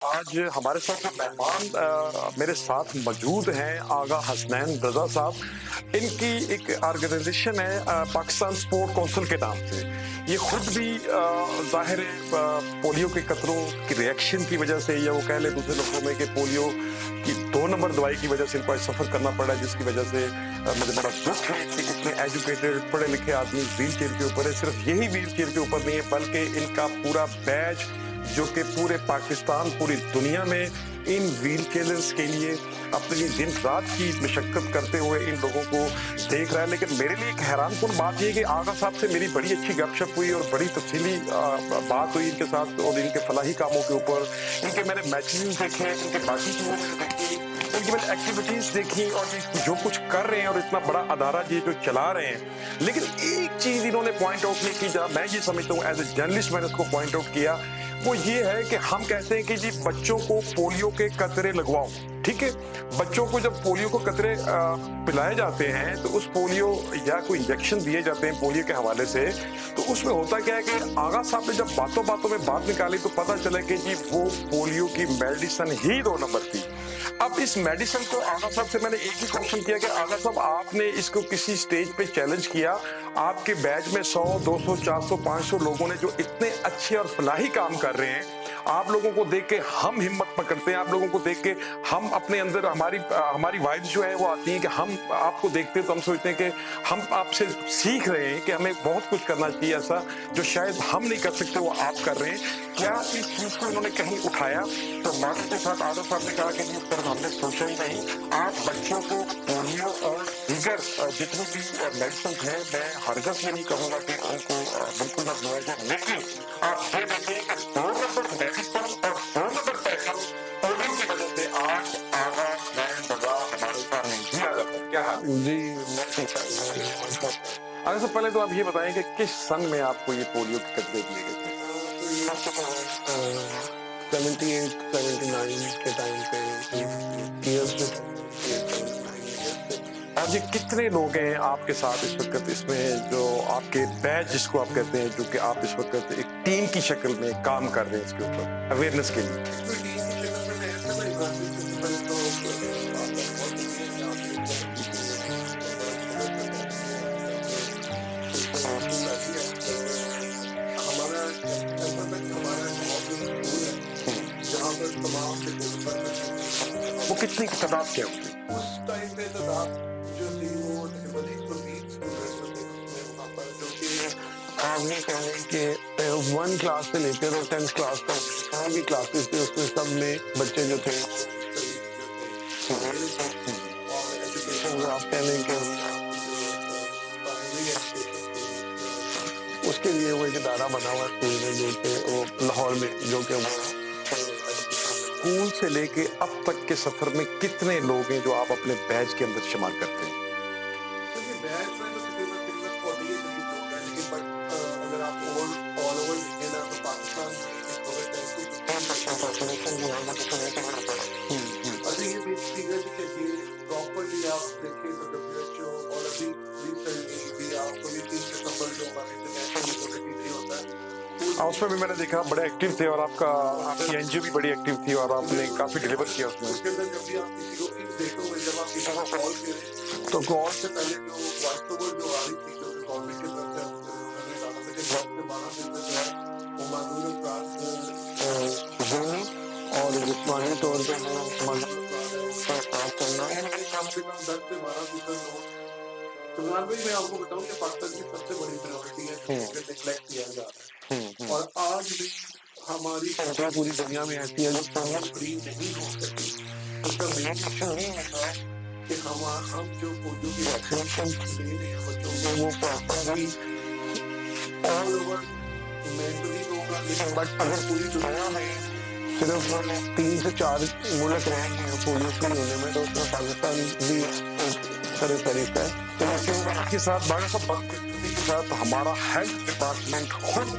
आज हमारे साथ जो मेहमान मेरे साथ मौजूद हैं आगा हसनैन रजा साहब। इनकी एक ऑर्गेनाइजेशन है पाकिस्तान स्पोर्ट काउंसिल के नाम से। ये खुद भी ज़ाहिर है पोलियो के कतरों की रिएक्शन की वजह से, या वो कह ले दूसरे लफ्ज़ों में कि पोलियो की 2 नंबर दवाई की वजह से इनको आज सफ़र करना पड़ा है, जिसकी वजह से मुझे बड़ा दुख है कि इतने एजुकेटेड पढ़े लिखे आदमी व्हील चेयर के ऊपर है। सिर्फ यही व्हील चेयर के ऊपर नहीं है, बल्कि इनका पूरा बैच जो कि पूरे पाकिस्तान, पूरी दुनिया में इन व्हील चेयर्स के लिए अपनी दिन रात की मशक्कत करते हुए इन लोगों को देख रहा है। लेकिन मेरे लिए एक हैरानकुन बात यह कि आगा साहब से मेरी बड़ी अच्छी गपशप हुई और बड़ी तफसीली बात हुई इनके साथ, और इनके फलाही कामों के ऊपर, इनके मैंने मैचेस देखे, इनके बाकी चीज़ें मैंने देखी, इनकी मैंने एक्टिविटीज़ देखी, और ये जो कुछ कर रहे हैं और इतना बड़ा अदारा ये जो चला रहे हैं। लेकिन एक चीज़ इन्होंने पॉइंट आउट नहीं की, जहाँ मैं ये समझता हूँ एज ए जर्नलिस्ट मैंने उसको पॉइंट आउट किया, वो ये है कि हम कहते हैं कि जी बच्चों को पोलियो के कतरे लगवाओ। ठीक है, बच्चों को जब पोलियो को कतरे पिलाए जाते हैं तो उस पोलियो या कोई इंजेक्शन दिए जाते हैं पोलियो के हवाले से, तो उसमें होता क्या है कि आगा साहब ने जब बातों बातों में बात निकाली तो पता चला कि जी वो पोलियो की मेडिसिन ही 2 नंबर थी। अब इस मेडिसिन को आगा साहब से मैंने एक ही क्वेश्चन किया कि आगा साहब आपने इसको किसी स्टेज पे चैलेंज किया, आपके बैच में 100, 200, 400, 500 लोगों ने जो इतने अच्छे और फलाही काम कर रहे हैं, आप लोगों को देख के हम हिम्मत पकड़ते हैं, आप लोगों को देख के हम अपने अंदर हमारी वाइब्स जो है वो आती हैं कि हम आपको देखते हैं तो हम सोचते हैं कि हम आपसे सीख रहे हैं कि हमें बहुत कुछ करना चाहिए ऐसा जो शायद हम नहीं कर सकते वो आप कर रहे हैं। क्या इस चीज को इन्होंने कहीं उठाया? तो मार्क्स के साथ आदर साहब ने कहा कि इस तरफ हमने सोचा ही नहीं। आप बच्चों को पोलियो और दीगर जितनी भी मेडिसिन है, मैं हरगज ये नहीं कहूँगा कि उनको बिल्कुल न दुआ जाए, लेकिन आप ये देखिए कि 2 नंबर मेडिसिन और 2 नंबर पैकेज पोलियो की वजह से आज आगा नैन रजा हमारे सामने जी आ जाता है। क्या हाल जी, मैं ठीक हूँ। अगर सब पहले तो आप ये बताएं कि किस सन में आपको ये पोलियो के कतरे दिए गए थे? 78, 79 के टाइम पे ईयर्स में आज ये कितने लोग हैं आपके साथ इस वक्त इसमें, जो आपके बैच जिसको आप कहते हैं, जो कि आप इस वक्त एक टीम की शक्ल में काम कर रहे हैं इसके ऊपर अवेयरनेस के लिए? वो कितनी तादाद क्या होती? उस टाइम पे तादाद जो थी वो तकरीबन 120 स्टूडेंट्स होते उसमें वहाँ पर, जो कि आप ये कहें कि 1 क्लास से लेकर और 10th क्लास तक जितनी भी क्लासेस थे उसमें सब में बच्चे जो थे और एजुकेशन आप कह लें कि उसके लिए वो एक इदारा बना हुआ स्कूल में जो कि वो लाहौर में, जो कि वो स्कूल से लेके अब तक के सफर में कितने लोग हैं जो आप अपने बैच के अंदर शुमार करते हैं? बैच में तो तकरीबन 48 लोग हैं, लेकिन बट अगर आप ऑल ओवर देखें ना तो पाकिस्तान ये बेसिक फिगर कि प्रॉपर्ली आप देखें तो WHO और अभी रिसेंटली भी आपको ये 3 सितंबर जो हमारे इंटरनेशनल यूनिटी डे होता है उसमें भी मैंने देखा बड़े एक्टिव थे, और आपकी एनजीओ भी बड़ी एक्टिव थी और आपने काफी डिलीवर किया उसमें। उसके अंदर जब भी आप किसी को देखो, जब आप किसी को कॉल करें तो कॉल से पहले जो वॉइस ओवर जो आ रही थी जो गवर्नमेंट की तरफ से मैंने डाला था कि 10 से 12 दिन तक जो है वो मानून और जिस्मानी तौर पर काम करना कम से कम 10 से 12 दिन तक। तो मैं आपको बताऊं कि पाकिस्तान की सबसे बड़ी प्रायोरिटी है जो नेग्लेक्ट किया जा रहा है, और आज भी हमारी संख्या पूरी दुनिया में ऐसी है जो फ्री नहीं हो सकती। उसका मेन रीजन नहीं है कि हम जो पोलियो की वैक्सीनेशन दे रहे हैं बच्चों को वो प्रॉपरली ऑल ओवर मेंटली होगा, लेकिन बट अगर पूरी दुनिया में सिर्फ 3 से 4 मुल्क रहेंगे पोलियो फ्री होने में, तो उसमें पाकिस्तान भी फरीक है। तो के साथ बागा साहब के साथ हमारा हेल्थ डिपार्टमेंट खुद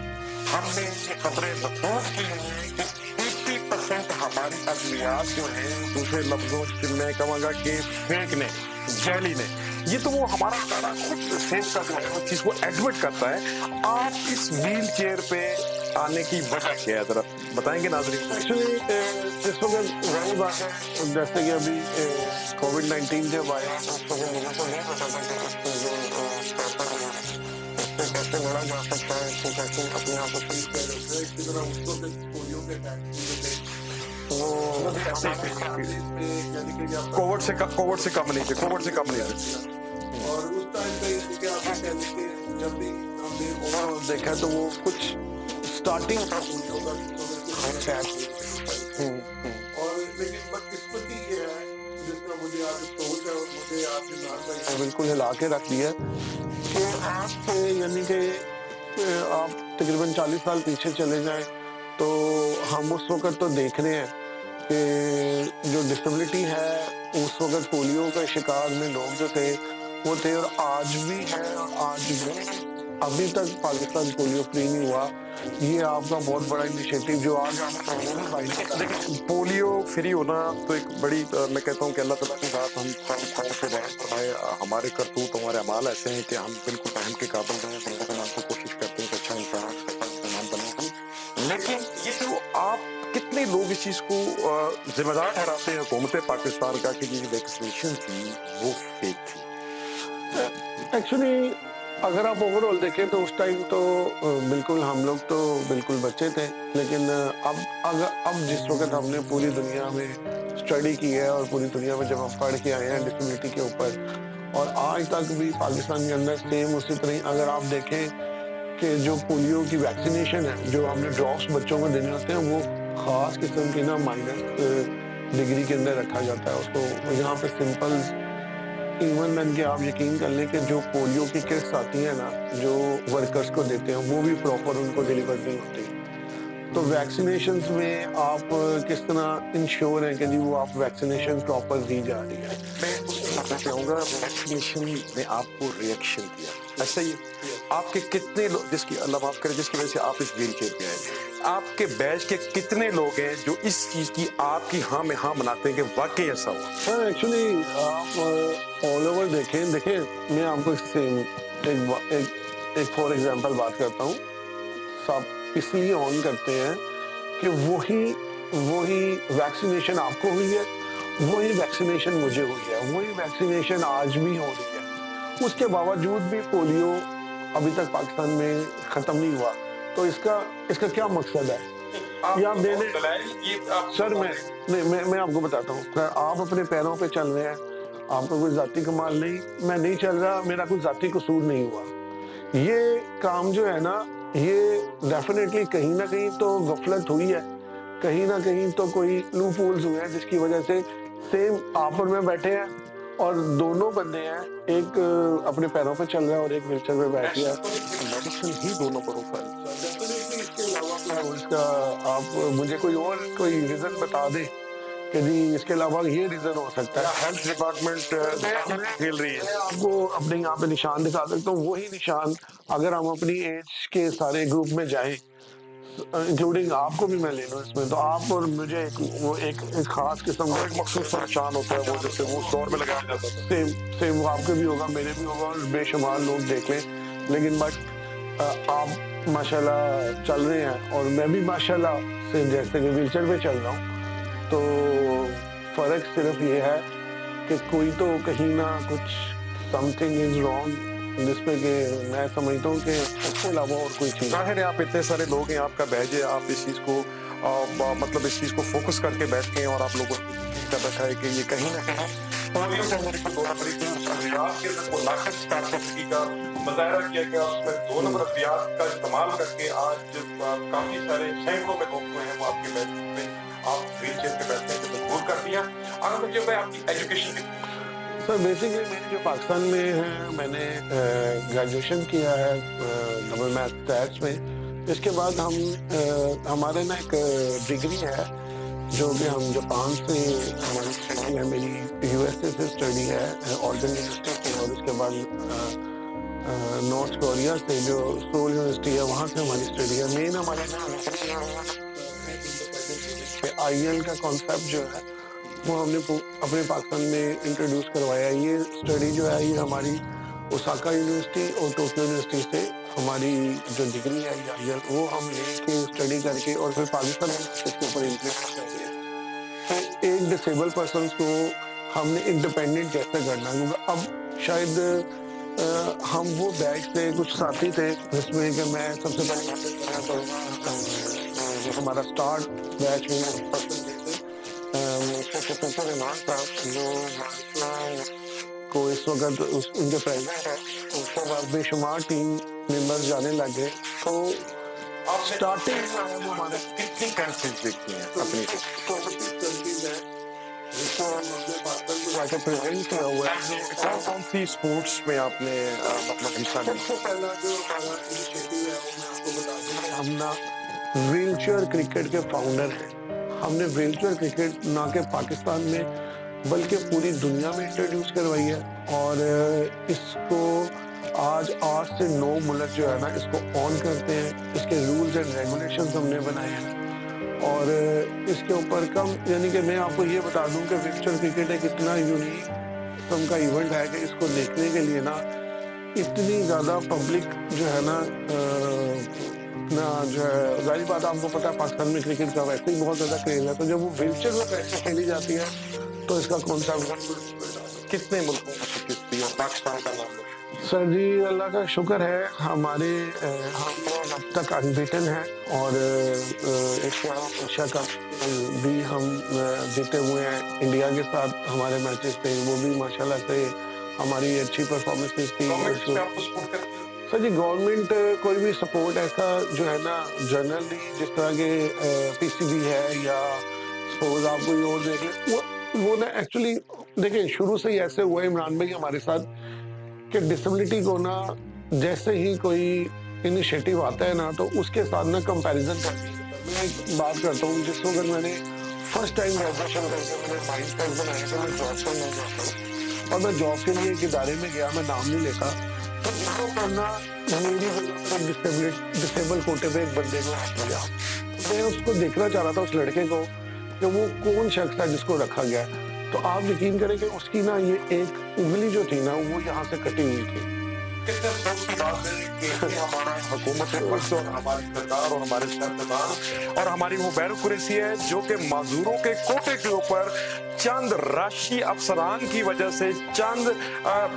हमने ये खबरें महफूज की हैं कि 80% हमारी अद्वियात जो है, दूसरे लफ्जों से मैं कहूँगा कि फेंकने जैली ने, ये तो वो हमारा सारा खुद सेफ का जो है वो चीज़ को एडमिट करता है। आप इस व्हील चेयर पे आने की वजह क्या है जरा بتائیں گے ناظرین؟ ایکچولی اس وقت وہی بات ہے جیسے کہ ابھی کووڈ-19 جب آیا اس وقت مجھے تو نہیں پتا تھا کہ اس پہ جو اس پہ کیسے لڑا جا سکتا ہے، اس کو کیسے اپنے آپ کو ٹھیک کیا جاتا ہے. اسی طرح اس وقت پولیو کے کووڈ سے کم نہیں تھے. اور اس ٹائم پہ کہ آپ کہہ لیں کہ جب بھی ہم نے اوور دیکھا تو وہ کچھ اسٹارٹنگ تھا پولیو کا اور لیکن بدقسمتی یہ ہے جس کا مجھے آج افسوس ہے اور مجھے آج عمران بھائی بالکل ہلا کے رکھ دیا کہ آج سے یعنی کہ آپ تقریباً 40 سال پیچھے چلے جائیں تو ہم اس وقت تو دیکھ رہے ہیں کہ جو ڈسیبلٹی ہے اس وقت پولیو کا شکار میں لوگ جو تھے وہ تھے اور آج بھی ہے اور آج بھی ابھی تک پاکستان پولیو فری نہیں ہوا. یہ آپ کا بہت بڑا انیشیٹو جو آج پولیو فری ہونا تو ایک بڑی میں کہتا ہوں کہ اللہ تعالیٰ کی بات ہم سے بات فرمائے. ہمارے کرتوت ہمارے اعمال ایسے ہیں کہ ہم بالکل فہم کے قابل ہیں، اللہ کے نام سے کوشش کرتے ہیں کہ اچھا انسان بنے. لیکن یہ جو آپ کتنے لوگ اس چیز کو ذمہ دار ٹھہراتے ہیں حکومت پاکستان کا کہ یہ ویکسینیشن تھی وہ فیک تھی؟ ایکچولی اگر آپ اوور آل دیکھیں تو اس ٹائم تو بالکل ہم لوگ تو بالکل بچے تھے، لیکن اب جس وقت ہم نے پوری دنیا میں اسٹڈی کی ہے اور پوری دنیا میں جب ہم پڑھ کے آئے ہیں ڈسیبلٹی کے اوپر اور آج تک بھی پاکستان کے اندر سیم اسی طرح اگر آپ دیکھیں کہ جو پولیو کی ویکسینیشن ہے جو ہم نے ڈراپس بچوں کو دینے ہوتے ہیں وہ خاص قسم کی نا مائنس ڈگری کے اندر رکھا جاتا ہے اس کو. یہاں پہ سمپل ایون دن کہ آپ یقین کر لیں کہ جو پولیو کی کٹس آتی ہیں نا جو ورکرز کو دیتے ہیں وہ بھی پراپر ان کو ڈیلیور نہیں ہوتی. تو ویکسینیشنز میں آپ کس طرح انشور ہیں کہ جی وہ آپ ویکسینیشن پراپر دی جا رہی ہے. میں چاہوں گا ویکسینیشن نے آپ کو ریئیکشن دیا، ایسا ہی آپ کے کتنے لوگ جس کی اللہ معاف کرے جس کی وجہ سے آپ اس ویل چیئر پہ آئے، آپ کے بیچ کے کتنے لوگ ہیں جو اس چیز کی آپ کی ہاں میں ہاں مناتے ہیں کہ واقعی ایسا ہوا؟ سر ایکچولی آپ آل اوور دیکھیں میں آپ کو ایک فار ایگزامپل بات کرتا ہوں. سب اس لیے آن کرتے ہیں کہ وہی ویکسینیشن آپ کو ہوئی ہے، وہی ویکسینیشن مجھے ہوئی ہے، وہی ویکسینیشن آج بھی ہو رہی ہے. اس کے باوجود بھی پولیو ابھی تک پاکستان میں ختم نہیں ہوا. تو اس کا کیا مقصد ہے؟ یا سر میں آپ کو بتاتا ہوں، آپ اپنے پیروں پہ چل رہے ہیں، آپ کو کوئی ذاتی کمال نہیں، میں نہیں چل رہا، میرا کوئی ذاتی قصور نہیں ہوا. یہ کام جو ہے نا یہ ڈیفینیٹلی کہیں نہ کہیں تو غفلت ہوئی ہے، کہیں نہ کہیں تو کوئی لوپ ہولز ہوئے ہیں جس کی وجہ سے سیم آپ اور میں بیٹھے ہیں اور دونوں بندے ہیں، ایک اپنے پیروں پہ چل رہا ہے اور ایک ویل چیئر پہ بیٹھ گیا. میڈیسن ہی دونوں پروفائل. اس کا آپ مجھے کوئی ریزن بتا دیں کہ جی اس کے علاوہ یہ ریزن ہو سکتا ہے. ہیلتھ ڈپارٹمنٹ کھیل رہی ہے. میں آپ کو اپنے یہاں پہ نشان دکھا سکتا ہوں، وہی نشان اگر ہم اپنی ایج کے سارے گروپ میں جائیں انکلوڈنگ آپ کو بھی میں لے لوں اس میں، تو آپ اور مجھے ایک خاص قسم کا ایک مخصوص نشان ہوتا ہے وہ جیسے وہ اس دور میں لگایا جاتا تھا. سیم وہ آپ کے بھی ہوگا، میرے بھی ہوگا اور بے شمار لوگ دیکھ لیں. لیکن بٹ آپ ماشاءاللہ چل رہے ہیں اور میں بھی ماشاءاللہ سے جیسے کہ ویل چیئر پہ چل رہا ہوں. تو فرق صرف یہ ہے کہ کوئی تو کہیں نہ کچھ سم تھنگ از رانگ جس پہ کہ میں سمجھتا ہوں کہ اس کے علاوہ اور کوئی چیز. ظاہر ہے آپ اتنے سارے لوگ ہیں، آپ کا بیچ ہے، آپ اس چیز کو مطلب اس چیز کو فوکس کر کے بیٹھتے ہیں اور آپ لوگوں نے کر رکھا ہے کہ یہ کہیں نہ کہیں پولیو سے ادویات کے اندر وہ ناقص کارکردگی کا مظاہرہ کیا گیا. اس میں 2 نمبر ادویات کا استعمال کر کے آج کافی سارے سینکڑوں میں لوگ ہوئے ہیں وہ آپ کے بیچ میں آپ ویل چیئر پہ بیٹھتے ہیں تو دور کر دیا. اگر مجھے میں آپ کی ایجوکیشن سر بیسکلی میں جو پاکستان میں ہے میں نے گریجویشن کیا ہے ڈبل میتھ اسٹیٹس میں. اس کے بعد ہمارے نا ایک ڈگری ہے جو کہ ہم جاپان سے ہماری اسٹڈی ہے، میری یو ایس اے سے اسٹڈی ہے آلڈن یونیورسٹی سے، اور اس کے بعد نارتھ کوریا سے جو سول یونیورسٹی ہے وہاں سے ہماری اسٹڈی ہے. مین ہمارے آئی ایل کا کانسیپٹ جو ہے وہ ہم نے اپنے پاکستان میں انٹروڈیوس کروایا ہے. یہ اسٹڈی جو ہے یہ ہماری ओसाका यूनिवर्सिटी और टोक्यो यूनिवर्सिटी से हमारी जो डिग्री है या वो हम लेके स्टडी करके और फिर पाकिस्तान में इसके ऊपर इम्प्लीमेंट करेंगे। तो एक डिसेबल पर्सन को हमने इंडिपेंडेंट कैसे करना, क्योंकि अब शायद हम वो बैच थे, कुछ साथी थे जिसमें कि मैं सबसे पहले कहना चाहूँगा जो हमारा स्टार्ट बैच में पर्सन को इस वक्त उनके प्रेजेंट है, उसके बाद बेशुमार टीम मेंबर्स जाने लगे। तो स्टार्टिंग वो हमारे कितनी कंट्रीज देखती हैं अपनी जाके प्रेजेंट किया हुआ है। कौन कौन सी स्पोर्ट्स में आपने अपना हिस्सा लिया? सबसे पहला जो हमारा इनिशिएटिव है वो मैं आपको बता दूं, हम ना व्हीलचेयर क्रिकेट के फाउंडर हैं। हमने व्हीलचेयर क्रिकेट ना के पाकिस्तान में बल्कि पूरी दुनिया में इंट्रोड्यूस करवाई है, और इसको आज 8 से 9 मुल्क जो है ना इसको ऑन करते हैं। इसके रूल्स एंड रेगुलेशंस हमने बनाए हैं, और इसके ऊपर कम, यानी कि मैं आपको ये बता दूं कि व्हीलचेयर क्रिकेट एक इतना यूनिक किस्म का इवेंट है कि इसको देखने के लिए ना इतनी ज़्यादा पब्लिक जो है ना जो है, जाहिर बात आपको पता है पाकिस्तान में क्रिकेट का वैसे ही बहुत ज़्यादा क्रेज है, तो जब वो व्हीलचेयर में वैसे खेली जाती है तो इसका कौन सा कितने मुल्कों में शिकस्त दी और पाकिस्तान का नाम? सर जी अल्लाह का शुक्र है, हमारे हम अब तक अनबीटन है, और एशिया का भी हम जीते हुए हैं। इंडिया के साथ हमारे मैचेस थे, वो भी माशाल्लाह से हमारी अच्छी परफॉर्मेंसेस थी। सर जी गवर्नमेंट कोई भी सपोर्ट ऐसा जो है ना जनरली जिस तरह के पीसीबी है या सपोज आप कोई और देख लें, वो ना एक्चुअली देखें शुरू से ही ऐसे हुआ इमरान भाई हमारे साथ कि डिसेबिलिटी को ना जैसे ही कोई इनिशिएटिव आता है ना तो उसके साथ ना कंपैरिजन करनी है। मैं एक बात करता हूँ, जिस वक्त मैंने फर्स्ट टाइम ग्रेजुएशन करके मैंने माइंड बनाया कि मैं जॉब करना चाहता हूँ, और मैं जॉब के लिए एक इदारे में गया, मैं नाम नहीं लेता, तो इसको करना मेरी डिसेबल कोटे पे एक बंदे को मिला। मैं उसको देखना चाह रहा था उस लड़के को कि वो कौन शख्स है जिसको रखा गया। तो आप यकीन करें कि उसकी ना ये एक उंगली जो थी ना वो यहाँ से कटी हुई थी। कितने अफसोस की बात है कि हमारा हुकूमत वक्त और हमारी सरकार और हमारे सियासतदान और हमारी वो बैरोक्रेसी है जो कि माजूरों के कोटे के ऊपर चंद राशि अफसरान की वजह से चंद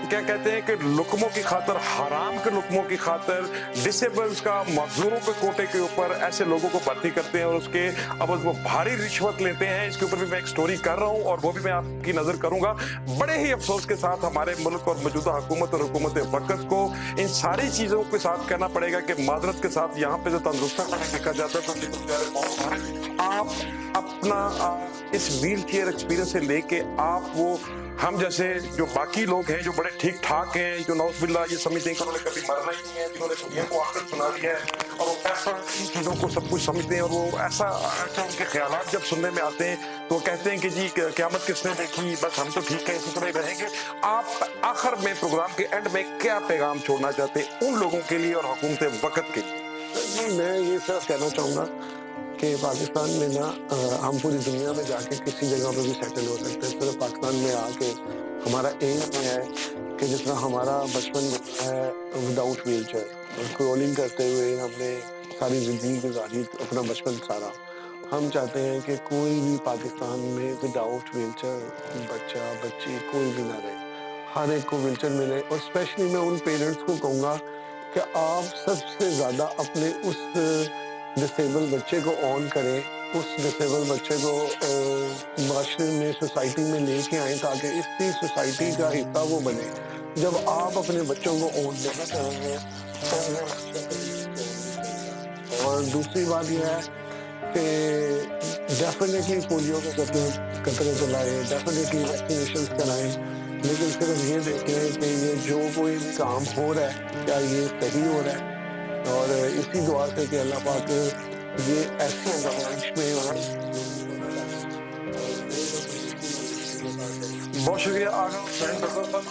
क्या कहते हैं कि लुकमों की खातर, हराम के लुकमों की खातर डिसेबल्स का मजदूरों के कोटे के ऊपर ऐसे लोगों को भर्ती करते हैं और उसके अब वो भारी रिश्वत लेते हैं। इसके ऊपर भी मैं एक स्टोरी कर रहा हूँ और वो भी मैं आपकी नजर करूंगा। बड़े ही अफसोस के साथ हमारे मुल्क और मौजूदा हुकूमत और हुकूमत वक़्त को इन सारी चीजों के साथ कहना पड़ेगा कि मादरत के साथ यहाँ पे जो तंदुरुस्ता देखा जाता है, आप अपना इस व्हील चेयर एक्सपीरियंस से लेके आप वो हम जैसे जो बाकी लोग हैं जो बड़े ठीक ठाक हैं, जो नौज़बिल्ला ये समझते हैं कि उन्होंने कभी मरना ही नहीं है, जिन्होंने दुनिया को आखिर सुना दिया है और वो ऐसा इन चीज़ों को सब कुछ समझते हैं और वो ऐसा उनके ख्यालात जब सुनने में आते हैं तो कहते हैं कि जी क़यामत किसने देखी, बस हम तो ठीक है, इसी तरह रहेंगे। आप आखिर में प्रोग्राम के एंड में क्या पैगाम छोड़ना चाहते हैं उन लोगों के लिए और हुकूमत वक़्त के लिए? मैं ये सिर्फ कहना चाहूँगा कि पाकिस्तान में ना हम पूरी दुनिया में जाके किसी जगह पे भी सेटल हो सकते हैं। सिर्फ पाकिस्तान में आके हमारा एम है कि जिस तरह हमारा बचपन है विदाउट व्हील चेयर क्रॉलिंग करते हुए हमने सारी ज़िंदगी गुजारी, अपना बचपन सारा। हम चाहते हैं कि कोई भी पाकिस्तान में विदाउट व्हील चेयर बच्चा बच्ची कोई भी ना रहे, हर एक को व्हील चेयर मिले। और स्पेशली मैं उन पेरेंट्स को कहूँगा कि आप सबसे ज़्यादा अपने उस डिसेबल बच्चे को ऑन करें, उस डिसेबल बच्चे को माशरे में सोसाइटी में लेके आएँ ताकि इसी सोसाइटी का हिस्सा वो बने। जब आप अपने बच्चों को ऑन देना चाहेंगे और दूसरी बात यह है कि डेफिनेटली पोलियो के कतरे चलाएँ, डेफिनेटली वैक्सीनेशन कराएँ, लेकिन सिर्फ ये देखें कि ये जो कोई भी काम हो रहा है क्या ये सही हो रहा है, और इसी दुआ से कि अल्लाह पाक ये ऐसे एनवायरनमेंट में बहुत शुक्रिया आगा हुसैन रजा साहब,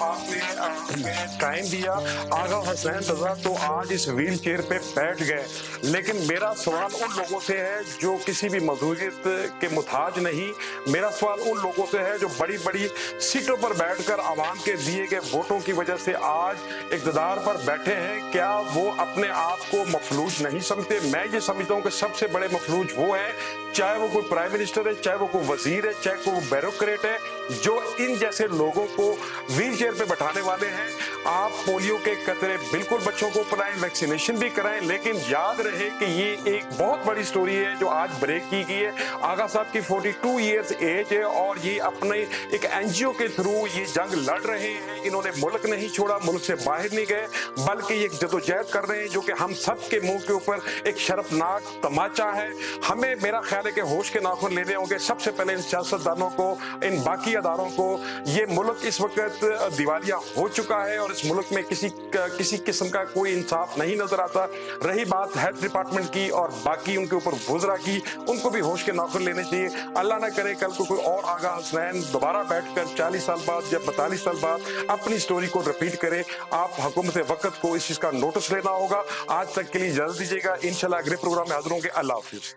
आपने टाइम दिया। आगा हुसैन रजा तो आज इस व्हील चेयर पे बैठ गए, लेकिन मेरा सवाल उन लोगों से है जो किसी भी मजदूरियत के मुताज नहीं। मेरा सवाल उन लोगों से है जो बड़ी बड़ी सीटों पर बैठकर आवाम के दिए गए वोटों की वजह से आज इक़्तिदार पर बैठे हैं। क्या वो अपने आप को मफलूज नहीं समझते? मैं ये समझता हूँ कि सबसे बड़े मफलूज वो हैं, चाहे वो कोई प्राइम मिनिस्टर है, चाहे वो कोई वजीर है, चाहे कोई ब्यूरोक्रेट है, जो इन जैसे लोगों को व्हील चेयर पे बैठाने वाले हैं। आप पोलियो के कतरे बिल्कुल बच्चों को पिलाएं, वैक्सीनेशन भी कराएं, लेकिन याद रहे कि ये एक बहुत बड़ी स्टोरी है जो आज ब्रेक की गई है। आगा साहब की 42 ईयर्स एज है और ये अपने एक एनजीओ के थ्रू ये जंग लड़ रहे हैं। इन्होंने मुल्क नहीं छोड़ा, मुल्क से बाहर नहीं गए, बल्कि ये जदोजहद कर रहे हैं जो कि हम सब के मुंह के ऊपर एक शर्मनाक तमाचा है। हमें, मेरा ख्याल है कि होश के नाखून लेने होंगे सबसे पहले इन सियासतदानों को, इन बाकी अदारों को। ये मुल्क इस वक्त दिवालिया हो चुका है और इस मुल्क में किसी किस्म का कोई इंसाफ नहीं नजर आता। रही बात हेल्थ डिपार्टमेंट की और बाकी उनके ऊपर वुज़रा की, उनको भी होश के नाखून लेने चाहिए। अल्लाह ना करे कल को कोई और आगा हुसैन दोबारा बैठकर 40 साल बाद या 42 साल बाद अपनी स्टोरी को रिपीट करे। आप हुकूमत वक्त को इस चीज का नोटिस लेना होगा। आज तक के लिए इजाजत दीजिएगा, इंशाल्लाह अगले प्रोग्राम में हाजिर होंगे। अल्लाह हाफिज।